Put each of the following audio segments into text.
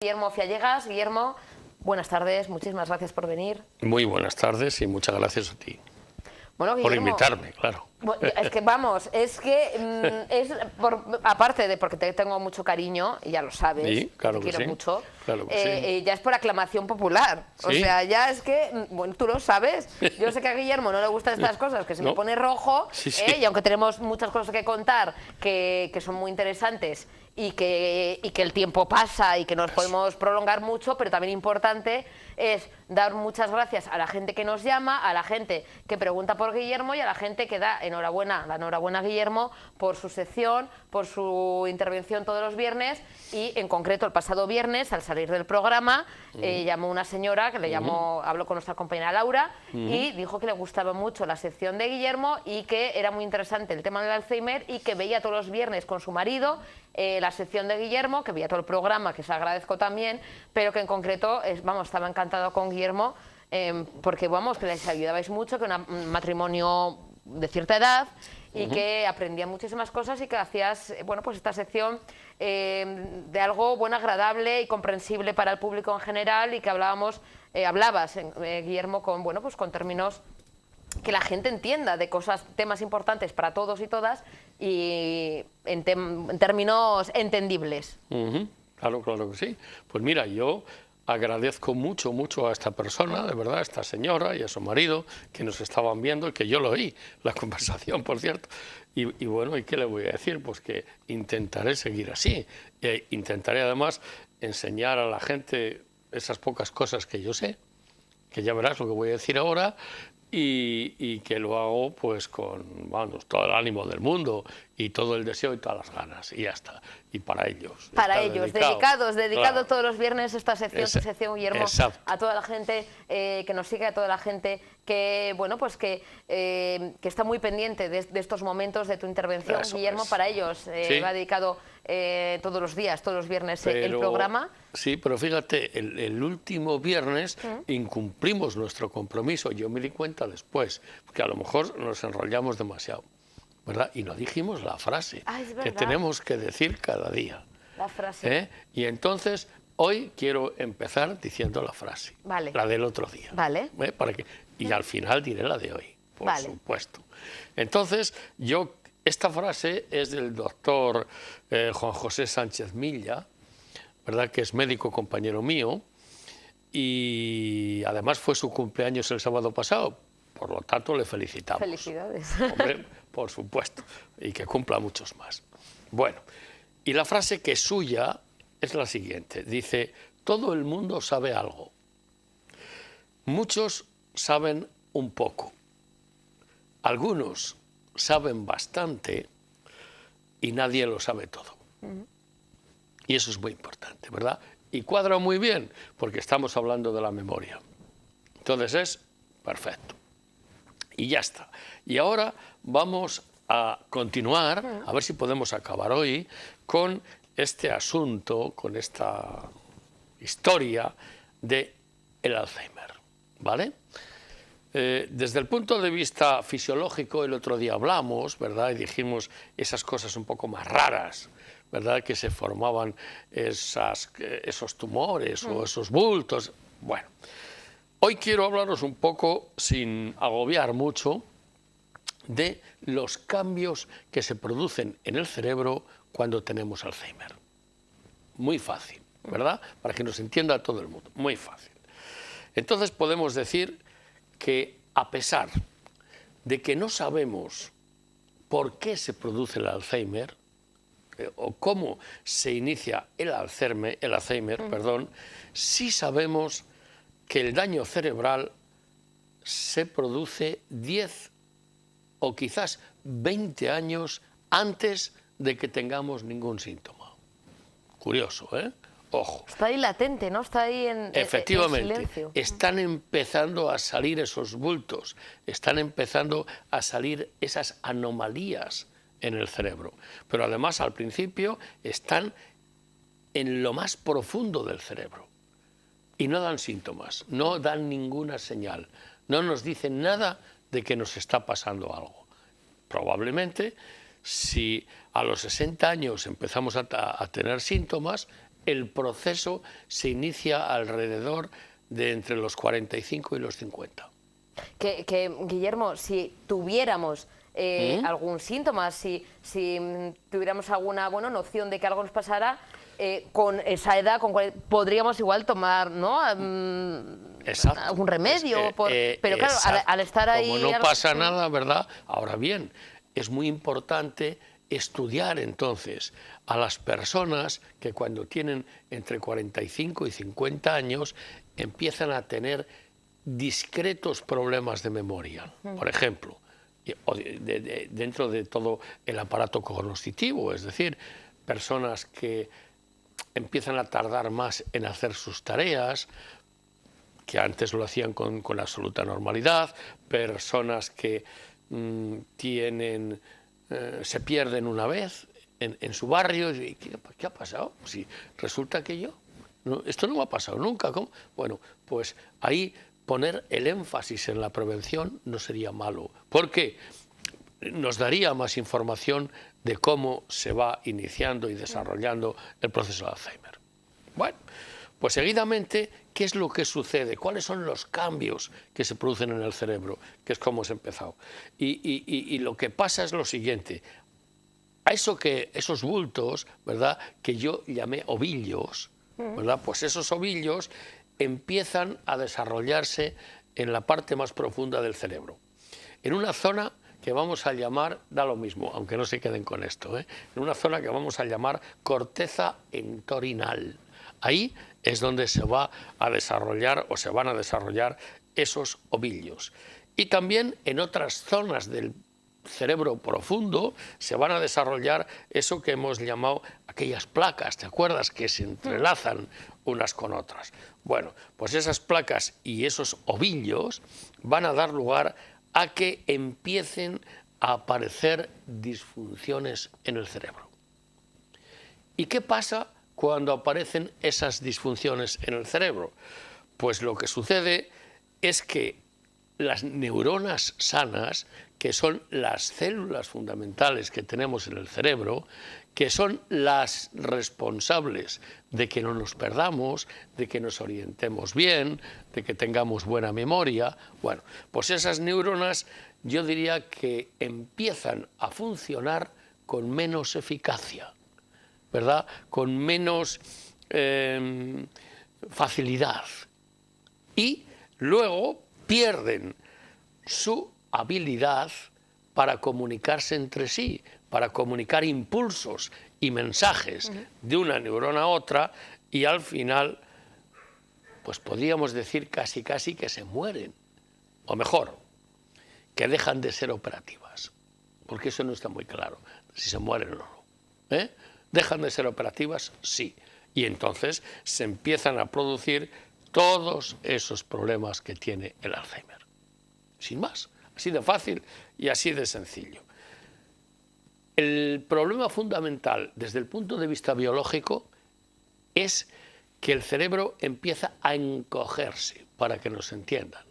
Guillermo Fiallegas. Guillermo, buenas tardes, muchísimas gracias por venir. Muy buenas tardes y muchas gracias a ti. Bueno, Guillermo, por invitarme, claro. Es que vamos, aparte de porque te tengo mucho cariño, y ya lo sabes, sí, claro te que quiero sí, mucho, claro que sí. ya es por aclamación popular. ¿Sí? O sea, ya es que, bueno, tú lo sabes, yo sé que a Guillermo no le gustan estas cosas, que se me pone rojo, sí, sí. Y aunque tenemos muchas cosas que contar, que son muy interesantes, y que el tiempo pasa y que nos podemos prolongar mucho, pero también importante es dar muchas gracias a la gente que nos llama, a la gente que pregunta por Guillermo y a la gente que da enhorabuena a Guillermo por su sección, por su intervención todos los viernes, y en concreto el pasado viernes, al salir del programa, llamó una señora que le llamó, habló con nuestra compañera Laura, y dijo que le gustaba mucho la sección de Guillermo y que era muy interesante el tema del Alzheimer, y que veía todos los viernes con su marido la sección de Guillermo, que veía todo el programa, que se agradezco también, pero que en concreto estaba encantado con Guillermo, porque que les ayudabais mucho, que era un matrimonio de cierta edad, y que aprendía muchísimas cosas, y que hacías pues esta sección de algo agradable y comprensible para el público en general, y que hablabas, Guillermo, con términos que la gente entienda, de temas importantes para todos y todas, y en términos entendibles. Claro que sí. Pues mira, yo agradezco mucho a esta persona, de verdad, a esta señora y a su marido, que nos estaban viendo y que yo lo oí, la conversación, por cierto. Y bueno, ¿y qué le voy a decir? Pues que intentaré seguir así. Intentaré además enseñar a la gente esas pocas cosas que yo sé, que ya verás lo que voy a decir ahora, y que lo hago pues con todo el ánimo del mundo y todo el deseo y todas las ganas, y ya está. Y para ellos. Para ellos, dedicado claro, todos los viernes esta sección, tu sección, Guillermo, exacto, a toda la gente que nos sigue, a toda la gente que que está muy pendiente de estos momentos de tu intervención. Eso Guillermo, para ellos sí. va dedicado todos los días, todos los viernes el programa. Sí, pero fíjate, el último viernes incumplimos nuestro compromiso. Yo me di cuenta después, porque a lo mejor nos enrollamos demasiado, ¿verdad? Y no dijimos la frase que tenemos que decir cada día. La frase. Y entonces hoy quiero empezar diciendo la frase, la del otro día. Vale. Y al final diré la de hoy, por supuesto. Entonces, esta frase es del doctor Juan José Sánchez Milla, ¿verdad?, que es médico compañero mío, y además fue su cumpleaños el sábado pasado, por lo tanto le felicitamos. Felicidades. Hombre, por supuesto, y que cumpla muchos más. Bueno, y la frase que es suya es la siguiente, dice: todo el mundo sabe algo, muchos saben un poco, algunos saben bastante y nadie lo sabe todo. Y eso es muy importante, ¿verdad? Y cuadra muy bien, porque estamos hablando de la memoria. Entonces es perfecto. Y ya está. Y ahora vamos a continuar, a ver si podemos acabar hoy, con este asunto, con esta historia del Alzheimer, ¿vale? Desde el punto de vista fisiológico, el otro día hablamos, ¿verdad?, y dijimos esas cosas un poco más raras, ¿verdad?, que se formaban esos tumores o esos bultos. Bueno, hoy quiero hablaros un poco, sin agobiar mucho, de los cambios que se producen en el cerebro cuando tenemos Alzheimer. Muy fácil, ¿verdad?, para que nos entienda todo el mundo, muy fácil. Entonces podemos decir que, a pesar de que no sabemos por qué se produce el Alzheimer, o cómo se inicia el Alzheimer, sí sabemos que el daño cerebral se produce 10 o quizás 20 años antes de que tengamos ningún síntoma. Curioso, ¿eh? Ojo. Está ahí latente, ¿no? Está ahí en Efectivamente, silencio. Están empezando a salir esos bultos, están empezando a salir esas anomalías en el cerebro. Pero además, al principio, están en lo más profundo del cerebro. Y no dan síntomas, no dan ninguna señal, no nos dicen nada de que nos está pasando algo. Probablemente, si a los 60 años empezamos a tener síntomas, el proceso se inicia alrededor de entre los 45 y los 50. Guillermo, si tuviéramos algún síntoma, si tuviéramos alguna noción de que algo nos pasara, con esa edad podríamos igual tomar, ¿no? Algún remedio, pero claro, al estar ahí... Como no pasa nada, ¿verdad? Ahora bien, es muy importante estudiar entonces a las personas que cuando tienen entre 45 y 50 años empiezan a tener discretos problemas de memoria. Por ejemplo, dentro de todo el aparato cognitivo, es decir, personas que empiezan a tardar más en hacer sus tareas, que antes lo hacían con absoluta normalidad, personas que se pierden una vez en su barrio. Y ¿qué ha pasado? Si resulta que esto no me ha pasado nunca. ¿Cómo? Bueno, pues ahí poner el énfasis en la prevención no sería malo, porque nos daría más información de cómo se va iniciando y desarrollando el proceso de Alzheimer. Bueno, pues seguidamente, ¿qué es lo que sucede? ¿Cuáles son los cambios que se producen en el cerebro? Que es como hemos empezado. Y lo que pasa es lo siguiente. A esos bultos, ¿verdad?, que yo llamé ovillos, ¿verdad?, pues esos ovillos empiezan a desarrollarse en la parte más profunda del cerebro. En una zona que vamos a llamar, da lo mismo, aunque no se queden con esto, en una zona que vamos a llamar corteza entorhinal. Ahí es donde se va a desarrollar o se van a desarrollar esos ovillos. Y también en otras zonas del cerebro profundo se van a desarrollar eso que hemos llamado aquellas placas, ¿te acuerdas?, que se entrelazan unas con otras. Bueno, pues esas placas y esos ovillos van a dar lugar a que empiecen a aparecer disfunciones en el cerebro. ¿Y qué pasa cuando aparecen esas disfunciones en el cerebro? Pues lo que sucede es que las neuronas sanas, que son las células fundamentales que tenemos en el cerebro, que son las responsables de que no nos perdamos, de que nos orientemos bien, de que tengamos buena memoria. Bueno, pues esas neuronas yo diría que empiezan a funcionar con menos eficacia, ¿verdad?, con menos facilidad, y luego pierden su habilidad para comunicarse entre sí, para comunicar impulsos y mensajes de una neurona a otra, y al final, pues podríamos decir casi que se mueren, o mejor, que dejan de ser operativas, porque eso no está muy claro, si se mueren o no. ¿Dejan de ser operativas? Sí. Y entonces se empiezan a producir todos esos problemas que tiene el Alzheimer. Sin más, así de fácil y así de sencillo. El problema fundamental desde el punto de vista biológico es que el cerebro empieza a encogerse, para que nos entiendan.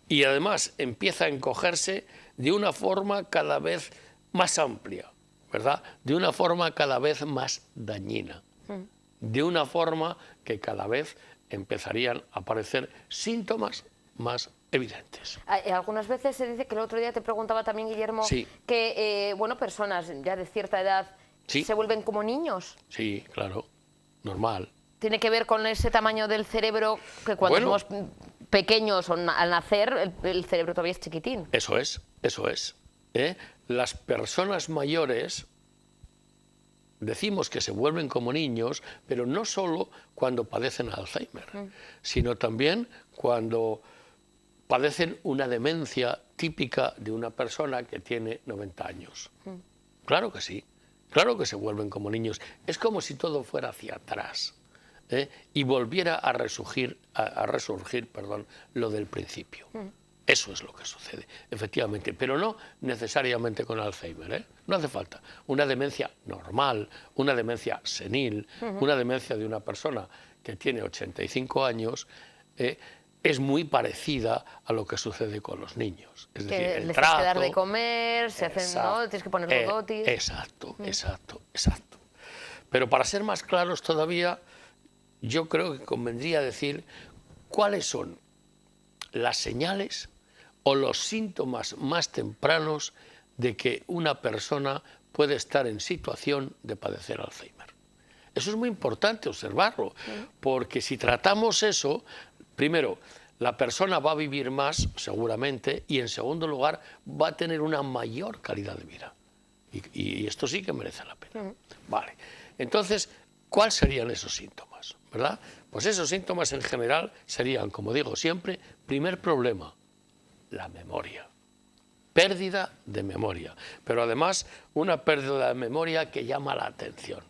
Y además empieza a encogerse de una forma cada vez más amplia, ¿verdad?, de una forma cada vez más dañina, de una forma que cada vez empezarían a aparecer síntomas más evidentes. Algunas veces se dice, que el otro día te preguntaba también, Guillermo, sí, que personas ya de cierta edad sí, se vuelven como niños. Sí, claro, normal. ¿Tiene que ver con ese tamaño del cerebro, que cuando somos pequeños o al nacer el cerebro todavía es chiquitín? Eso es, eso es. Las personas mayores decimos que se vuelven como niños, pero no solo cuando padecen Alzheimer, sino también cuando padecen una demencia típica de una persona que tiene 90 años. Claro que sí, claro que se vuelven como niños. Es como si todo fuera hacia atrás, y volviera a resurgir, lo del principio. Eso es lo que sucede, efectivamente, pero no necesariamente con Alzheimer, No hace falta. Una demencia normal, una demencia senil, una demencia de una persona que tiene 85 años, es muy parecida a lo que sucede con los niños. Es decir, el les trato, tienes que dar de comer, se hacen, ¿no?, tienes que poner los dotis. Exacto. Pero para ser más claros todavía, yo creo que convendría decir cuáles son las señales o los síntomas más tempranos de que una persona puede estar en situación de padecer Alzheimer. Eso es muy importante observarlo, porque si tratamos eso, primero, la persona va a vivir más, seguramente, y en segundo lugar, va a tener una mayor calidad de vida. Y esto sí que merece la pena. Vale. Entonces, ¿cuáles serían esos síntomas? ¿Verdad? Pues esos síntomas en general serían, como digo siempre, primer problema, la memoria. Pérdida de memoria. Pero además, una pérdida de memoria que llama la atención.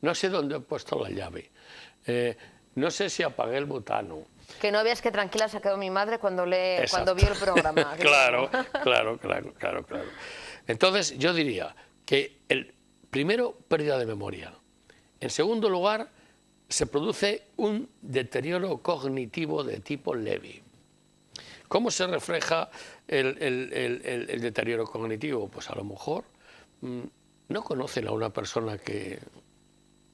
No sé dónde he puesto la llave. No sé si apagué el butano. Que no veas que tranquila se quedó mi madre cuando vio el programa. Claro. Entonces, yo diría que primero, pérdida de memoria. En segundo lugar, se produce un deterioro cognitivo de tipo leve. ¿Cómo se refleja el deterioro cognitivo? Pues a lo mejor no conocen a una persona que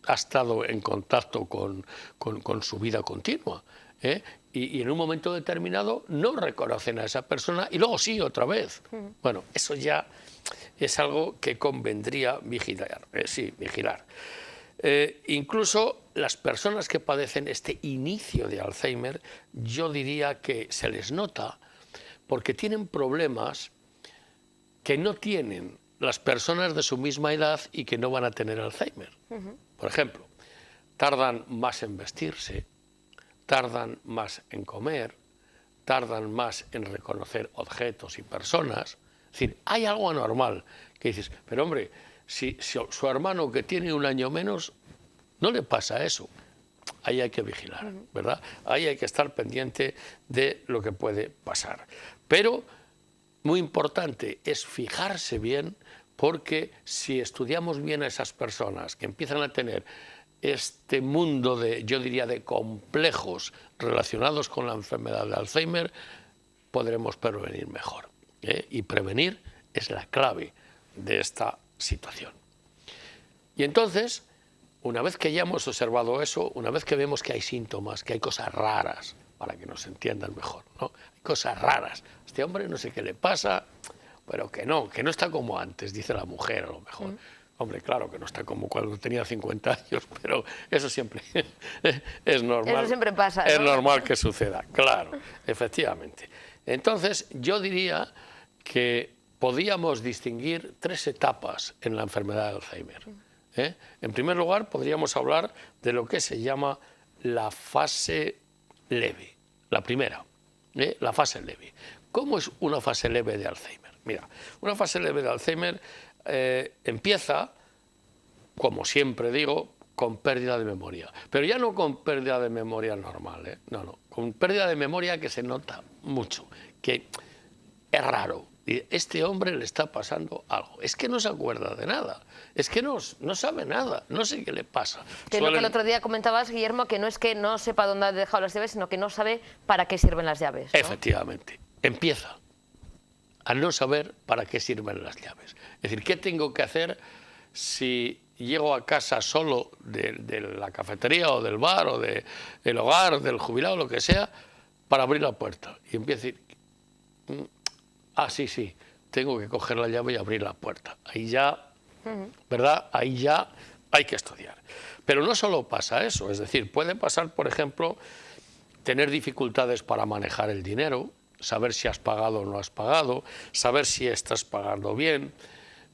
ha estado en contacto con su vida continua, ¿eh? Y en un momento determinado no reconocen a esa persona y luego sí otra vez. Bueno, eso ya es algo que convendría vigilar. Incluso las personas que padecen este inicio de Alzheimer, yo diría que se les nota porque tienen problemas que no tienen las personas de su misma edad y que no van a tener Alzheimer. Por ejemplo, tardan más en vestirse, tardan más en comer, tardan más en reconocer objetos y personas. Es decir, hay algo anormal que dices, pero hombre, si su hermano que tiene un año menos, no le pasa eso. Ahí hay que vigilar, ¿verdad? Ahí hay que estar pendiente de lo que puede pasar. Pero, muy importante, es fijarse bien, porque si estudiamos bien a esas personas que empiezan a tener este mundo yo diría, de complejos relacionados con la enfermedad de Alzheimer, podremos prevenir mejor. Y prevenir es la clave de esta situación. Y entonces, una vez que ya hemos observado eso, una vez que vemos que hay síntomas, que hay cosas raras, para que nos entiendan mejor, ¿no? Hay cosas raras. Este hombre no sé qué le pasa, pero que no está como antes, dice la mujer a lo mejor. Hombre, claro que no está como cuando tenía 50 años, pero eso siempre es normal. Eso siempre pasa, ¿no? Es normal que suceda, claro, efectivamente. Entonces, yo diría que podíamos distinguir 3 etapas en la enfermedad de Alzheimer. En primer lugar, podríamos hablar de lo que se llama la fase leve, la primera, la fase leve. ¿Cómo es una fase leve de Alzheimer? Mira, una fase leve de Alzheimer empieza, como siempre digo, con pérdida de memoria. Pero ya no con pérdida de memoria normal, no, con pérdida de memoria que se nota mucho, que es raro. Este hombre le está pasando algo. Es que no se acuerda de nada. Es que no sabe nada. No sé qué le pasa. Que es lo que el otro día comentabas, Guillermo, que no es que no sepa dónde ha dejado las llaves, sino que no sabe para qué sirven las llaves, ¿no? Efectivamente. Empieza a no saber para qué sirven las llaves. Es decir, ¿qué tengo que hacer si llego a casa solo de la cafetería o del bar o del hogar, del jubilado, lo que sea, para abrir la puerta? Y empiezo a decir, sí, tengo que coger la llave y abrir la puerta. Ahí ya, ¿verdad? Ahí ya hay que estudiar. Pero no solo pasa eso, es decir, puede pasar, por ejemplo, tener dificultades para manejar el dinero, saber si has pagado o no has pagado, saber si estás pagando bien,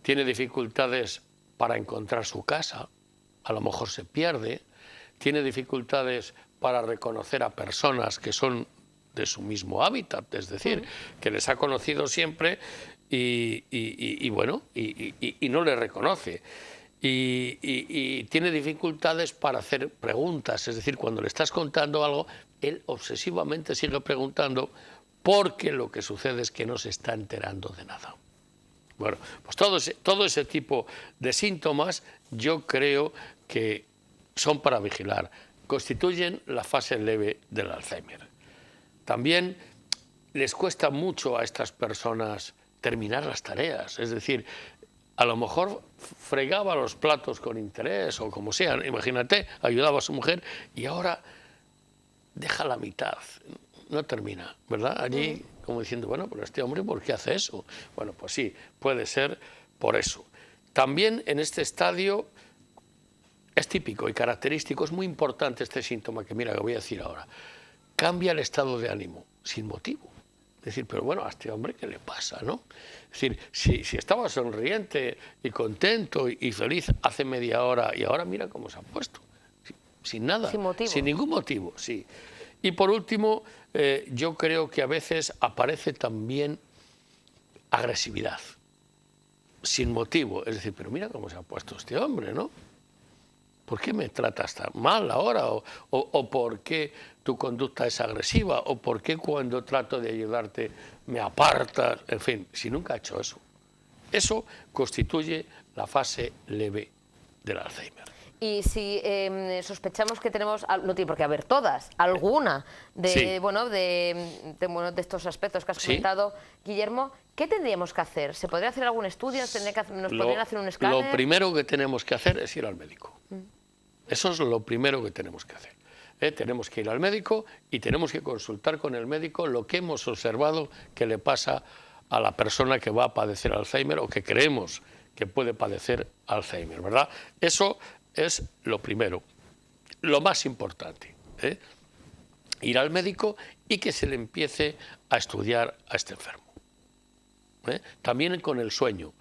tiene dificultades para encontrar su casa, a lo mejor se pierde, tiene dificultades para reconocer a personas que son de su mismo hábitat, es decir, que les ha conocido siempre y no les reconoce. Y tiene dificultades para hacer preguntas, es decir, cuando le estás contando algo, él obsesivamente sigue preguntando porque lo que sucede es que no se está enterando de nada. Bueno, pues todo ese tipo de síntomas yo creo que son para vigilar, constituyen la fase leve del Alzheimer. También les cuesta mucho a estas personas terminar las tareas, es decir, a lo mejor fregaba los platos con interés o como sea, imagínate, ayudaba a su mujer y ahora deja la mitad, no termina, ¿verdad? Allí como diciendo, bueno, pero este hombre, ¿por qué hace eso? Bueno, pues sí, puede ser por eso. También en este estadio es típico y característico, es muy importante este síntoma que mira, que voy a decir ahora. Cambia el estado de ánimo sin motivo. Es decir, pero bueno, a este hombre, ¿qué le pasa, no? Es decir, si estaba sonriente y contento y feliz hace media hora y ahora mira cómo se ha puesto. Sin nada, sin motivo. Sin ningún motivo, sí. Y por último, yo creo que a veces aparece también agresividad, sin motivo. Es decir, pero mira cómo se ha puesto este hombre, ¿no? ¿Por qué me tratas tan mal ahora? ¿O por qué tu conducta es agresiva? ¿O por qué cuando trato de ayudarte me apartas? En fin, si nunca ha hecho eso. Eso constituye la fase leve del Alzheimer. Y si sospechamos que tenemos, no tiene por qué haber todas, alguna de, de estos aspectos que has comentado, Guillermo, ¿qué tendríamos que hacer? ¿Se podría hacer algún estudio? ¿Nos podrían hacer un escáner? Lo primero que tenemos que hacer es ir al médico. Eso es lo primero que tenemos que hacer. Tenemos que ir al médico y tenemos que consultar con el médico lo que hemos observado que le pasa a la persona que va a padecer Alzheimer o que creemos que puede padecer Alzheimer, ¿verdad? Eso es lo primero, lo más importante. Ir al médico y que se le empiece a estudiar a este enfermo. También con el sueño.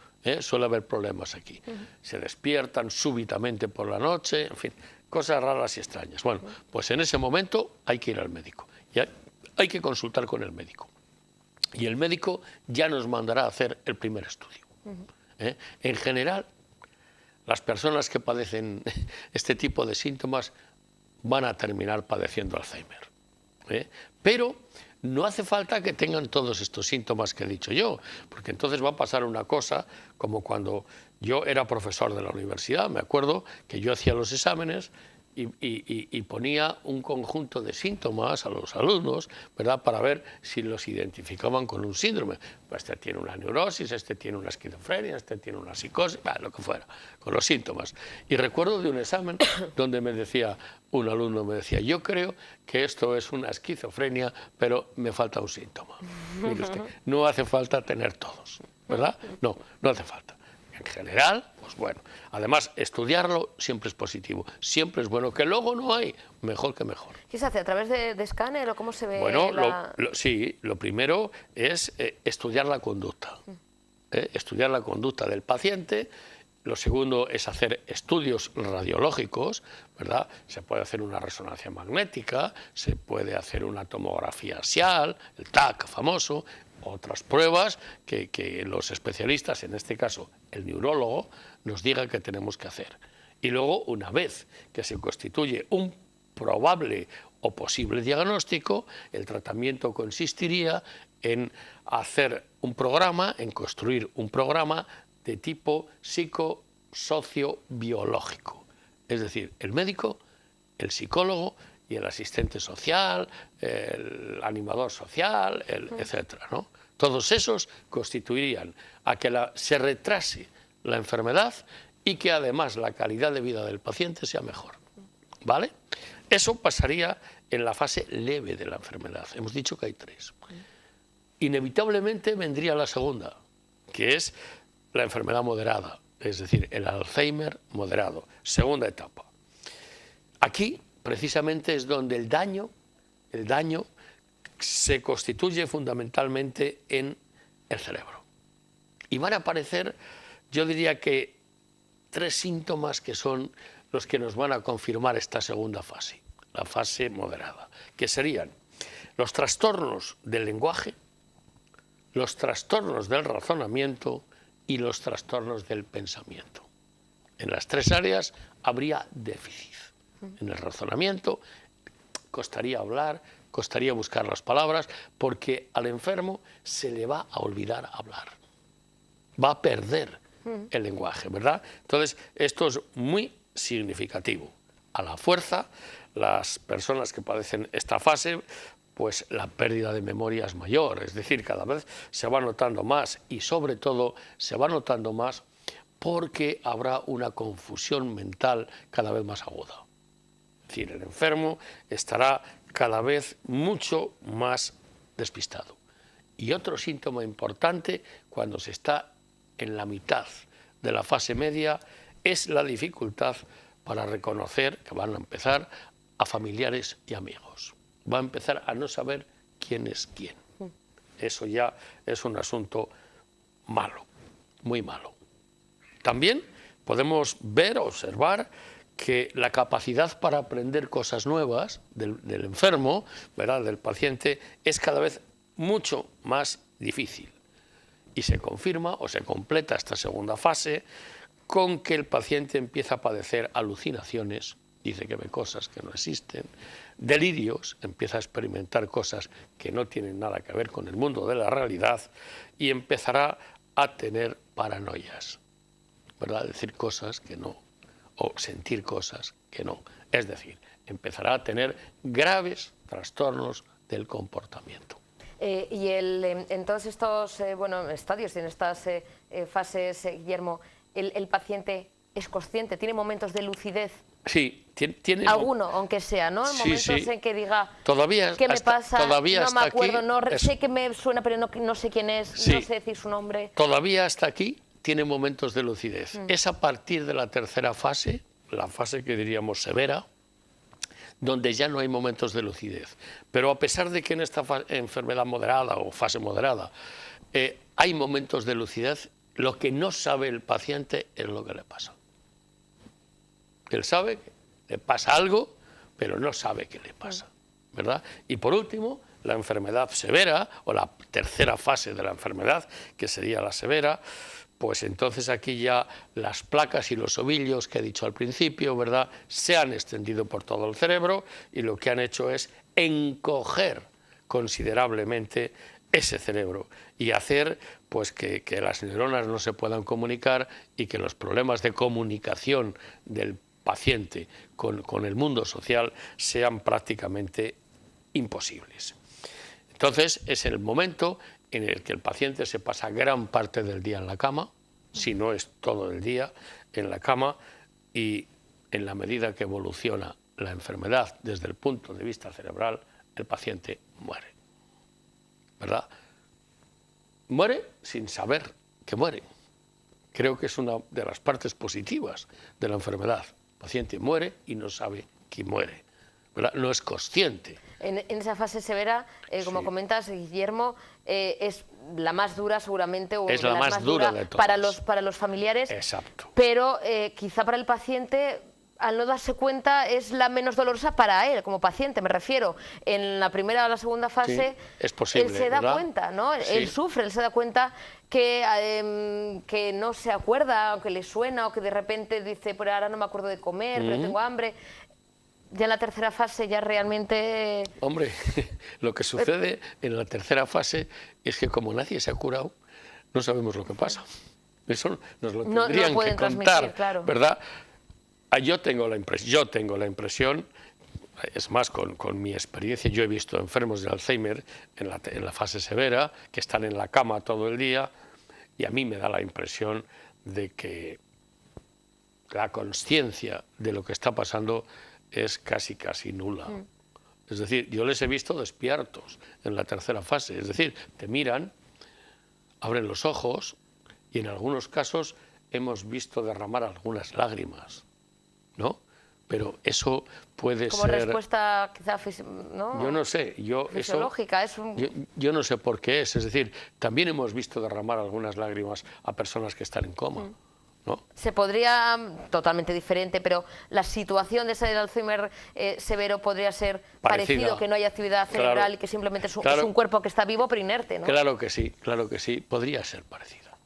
Suele haber problemas aquí. Se despiertan súbitamente por la noche, en fin, cosas raras y extrañas. Bueno, pues en ese momento hay que ir al médico. Y hay que consultar con el médico. Y el médico ya nos mandará a hacer el primer estudio. En general, las personas que padecen este tipo de síntomas van a terminar padeciendo Alzheimer. Pero no hace falta que tengan todos estos síntomas que he dicho yo, porque entonces va a pasar una cosa como cuando yo era profesor de la universidad. Me acuerdo que yo hacía los exámenes y ponía un conjunto de síntomas a los alumnos, ¿verdad?, para ver si los identificaban con un síndrome. Pues este tiene una neurosis, este tiene una esquizofrenia, este tiene una psicosis, lo que fuera, con los síntomas. Y recuerdo de un examen donde me decía, un alumno me decía, yo creo que esto es una esquizofrenia, pero me falta un síntoma. Mire usted, no hace falta tener todos, ¿verdad? No, no hace falta. En general, pues bueno, además estudiarlo siempre es positivo, siempre es bueno, que luego no hay, mejor que mejor. ¿Qué se hace? ¿A través de escáner o cómo se ve? Bueno, sí, lo primero es estudiar la conducta, estudiar la conducta del paciente. Lo segundo es hacer estudios radiológicos, ¿verdad? Se puede hacer una resonancia magnética, se puede hacer una tomografía axial, el TAC famoso, otras pruebas que los especialistas, en este caso el neurólogo, nos digan que tenemos que hacer. Y luego, una vez que se constituye un probable o posible diagnóstico, el tratamiento consistiría en hacer un programa, en construir un programa de tipo psicosociobiológico. Es decir, el médico, el psicólogo y el asistente social, el animador social, etcétera, ¿no? Todos esos constituirían a que se retrase la enfermedad y que además la calidad de vida del paciente sea mejor, ¿vale? Eso pasaría en la fase leve de la enfermedad. Hemos dicho que hay 3. Inevitablemente vendría la segunda, que es la enfermedad moderada, es decir, el Alzheimer moderado, segunda etapa. Aquí, precisamente, es donde el daño se constituye fundamentalmente en el cerebro. Y van a aparecer, yo diría que 3 síntomas que son los que nos van a confirmar esta segunda fase, la fase moderada, que serían los trastornos del lenguaje, los trastornos del razonamiento y los trastornos del pensamiento. En las 3 áreas habría déficit. En el razonamiento costaría hablar, costaría buscar las palabras, porque al enfermo se le va a olvidar hablar. Va a perder el lenguaje, ¿verdad? Entonces, esto es muy significativo. A la fuerza, las personas que padecen esta fase, pues la pérdida de memoria es mayor, es decir, cada vez se va notando más y sobre todo se va notando más porque habrá una confusión mental cada vez más aguda. Es decir, el enfermo estará cada vez mucho más despistado. Y otro síntoma importante cuando se está en la mitad de la fase media es la dificultad para reconocer que van a empezar a familiares y amigos. Va a empezar a no saber quién es quién. Eso ya es un asunto malo, muy malo. También podemos ver, observar, que la capacidad para aprender cosas nuevas del enfermo, ¿verdad?, del paciente, es cada vez mucho más difícil. Y se confirma o se completa esta segunda fase con que el paciente empieza a padecer alucinaciones, dice que ve cosas que no existen, delirios, empieza a experimentar cosas que no tienen nada que ver con el mundo de la realidad y empezará a tener paranoias, ¿verdad?, decir cosas que no, o sentir cosas que no. Es decir, empezará a tener graves trastornos del comportamiento. En todos estos estadios, en estas fases, Guillermo, ¿el paciente es consciente? ¿Tiene momentos de lucidez? Sí, tiene... Alguno, aunque sea, ¿no? Sí, momentos en que diga, todavía, ¿qué me pasa? Todavía no me acuerdo, aquí, sé que me suena, pero no sé quién es, sí, no sé decir su nombre. Todavía hasta aquí tiene momentos de lucidez. Es a partir de la tercera fase, la fase que diríamos severa, donde ya no hay momentos de lucidez. Pero a pesar de que en esta enfermedad moderada o fase moderada hay momentos de lucidez, lo que no sabe el paciente es lo que le pasa. Él sabe que le pasa algo, pero no sabe qué le pasa, ¿verdad? Y por último, la enfermedad severa, o la tercera fase de la enfermedad, que sería la severa, pues entonces aquí ya las placas y los ovillos que he dicho al principio, ¿verdad?, se han extendido por todo el cerebro y lo que han hecho es encoger considerablemente ese cerebro y hacer pues que las neuronas no se puedan comunicar y que los problemas de comunicación del paciente con el mundo social sean prácticamente imposibles. Entonces es el momento en el que el paciente se pasa gran parte del día en la cama, si no es todo el día en la cama, y en la medida que evoluciona la enfermedad desde el punto de vista cerebral, el paciente muere, ¿verdad? Muere sin saber que muere. Creo que es una de las partes positivas de la enfermedad. El paciente muere y no sabe que muere, ¿verdad? No es consciente. En esa fase severa, como comentas, Guillermo, es la más dura seguramente, o es la más dura de todas. Para los familiares. Exacto. Pero quizá para el paciente, al no darse cuenta, es la menos dolorosa para él, como paciente, me refiero. En la primera o la segunda fase, sí, es posible, él se da ¿verdad? Cuenta, ¿no? Sí. Él sufre, él se da cuenta que no se acuerda, o que le suena, o que de repente dice, pero ahora no me acuerdo de comer, pero tengo hambre. Ya en la tercera fase ya realmente... Hombre, lo que sucede en la tercera fase es que como nadie se ha curado, no sabemos lo que pasa. Eso nos lo tendrían que contar, claro, ¿verdad? Yo tengo la impresión, es más, con mi experiencia, yo he visto enfermos de Alzheimer en la fase severa, que están en la cama todo el día, y a mí me da la impresión de que la consciencia de lo que está pasando es casi nula. Es decir, yo les he visto despiertos en la tercera fase, es decir, te miran, abren los ojos y en algunos casos hemos visto derramar algunas lágrimas, ¿no? Pero eso puede como ser... Como respuesta quizá, ¿no? Yo no sé, fisiológica, yo no sé por qué es decir, también hemos visto derramar algunas lágrimas a personas que están en coma. ¿No? Se podría, totalmente diferente, pero la situación de ese Alzheimer severo podría ser parecido, que no hay actividad cerebral, claro, y que simplemente es un cuerpo que está vivo pero inerte, ¿no? Claro que sí, podría ser parecida.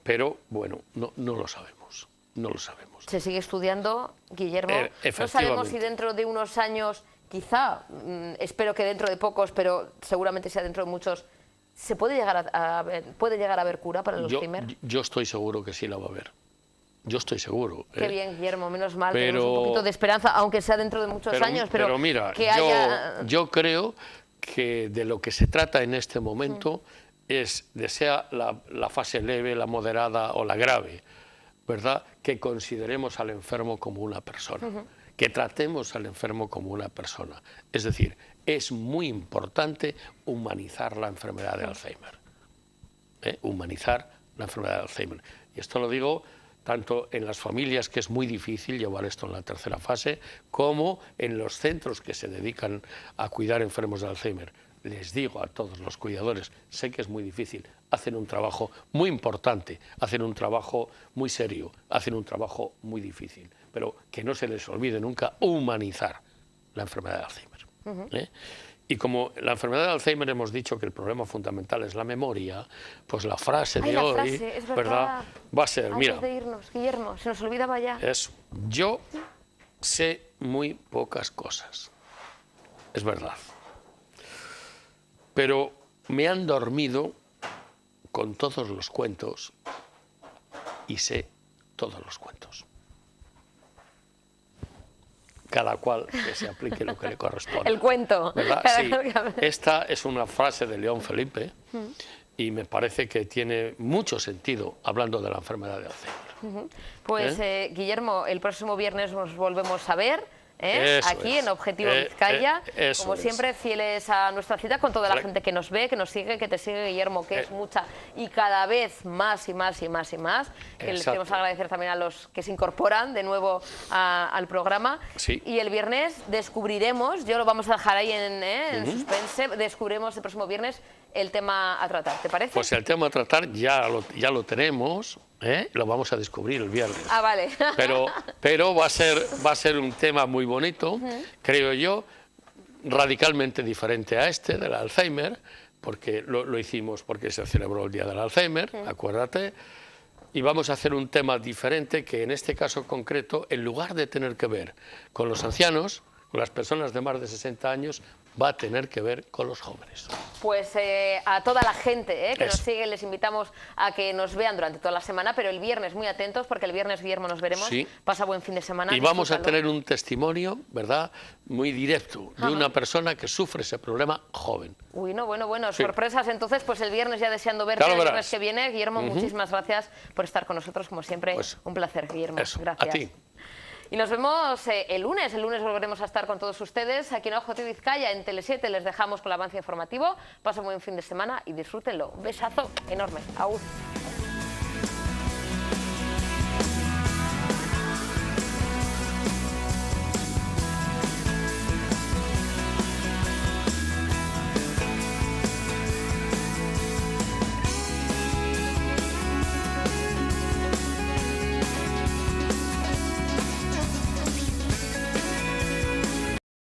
Pero bueno, no lo sabemos, no lo sabemos. Se sigue estudiando, Guillermo. No sabemos si dentro de unos años, quizá, espero que dentro de pocos, pero seguramente sea dentro de muchos, ¿se puede llegar a haber cura para el Alzheimer? Yo estoy seguro que sí la va a haber. Yo estoy seguro. Qué bien, Guillermo, menos mal, tenemos un poquito de esperanza, aunque sea dentro de muchos años. Pero mira, yo creo que de lo que se trata en este momento sea la fase leve, la moderada o la grave, ¿verdad?, que consideremos al enfermo como una persona, que tratemos al enfermo como una persona. Es decir, es muy importante humanizar la enfermedad de Alzheimer. Humanizar la enfermedad de Alzheimer. Y esto lo digo tanto en las familias, que es muy difícil llevar esto en la tercera fase, como en los centros que se dedican a cuidar enfermos de Alzheimer. Les digo a todos los cuidadores, sé que es muy difícil, hacen un trabajo muy importante, hacen un trabajo muy serio, hacen un trabajo muy difícil, pero que no se les olvide nunca humanizar la enfermedad de Alzheimer. Y como la enfermedad de Alzheimer hemos dicho que el problema fundamental es la memoria, pues la frase de hoy, ¿verdad?, va a ser, mira, antes de irnos, Guillermo, se nos olvidaba ya. Yo sé muy pocas cosas, es verdad, pero me han dormido con todos los cuentos y sé todos los cuentos. Cada cual que se aplique lo que le corresponde. El cuento. ¿Verdad? Sí. Esta es una frase de León Felipe y me parece que tiene mucho sentido hablando de la enfermedad de Alzheimer. Pues Guillermo, el próximo viernes nos volvemos a ver. Aquí en Objetivo Vizcaya, como siempre, fieles a nuestra cita con toda la gente que nos ve, que nos sigue, que te sigue, Guillermo, que es mucha y cada vez más y más y más y más, que les queremos agradecer también a los que se incorporan de nuevo al programa. Y el viernes descubriremos, yo lo vamos a dejar ahí en suspense, descubriremos el próximo viernes el tema a tratar, ¿te parece? Pues el tema a tratar ya lo tenemos, lo vamos a descubrir el viernes. Ah, vale. Pero va a ser un tema muy bonito, creo yo, radicalmente diferente a este, del Alzheimer, porque lo hicimos porque se celebró el Día del Alzheimer, acuérdate, y vamos a hacer un tema diferente que en este caso concreto, en lugar de tener que ver con los ancianos, con las personas de más de 60 años, va a tener que ver con los jóvenes. Pues a toda la gente que nos sigue les invitamos a que nos vean durante toda la semana, pero el viernes muy atentos porque el viernes, Guillermo, nos veremos. Pasa buen fin de semana. Y vamos a tener un testimonio, ¿verdad?, muy directo de una persona que sufre ese problema joven. Uy, no, bueno, sorpresas entonces, pues el viernes ya deseando verte el viernes que viene. Guillermo, muchísimas gracias por estar con nosotros, como siempre. Pues, un placer, Guillermo. Gracias. A ti. Y nos vemos el lunes. El lunes volveremos a estar con todos ustedes aquí en Objetivo Vizcaya, en Tele7. Les dejamos con el avance informativo. Pasen un buen fin de semana y disfrútenlo. Un besazo enorme. Agur.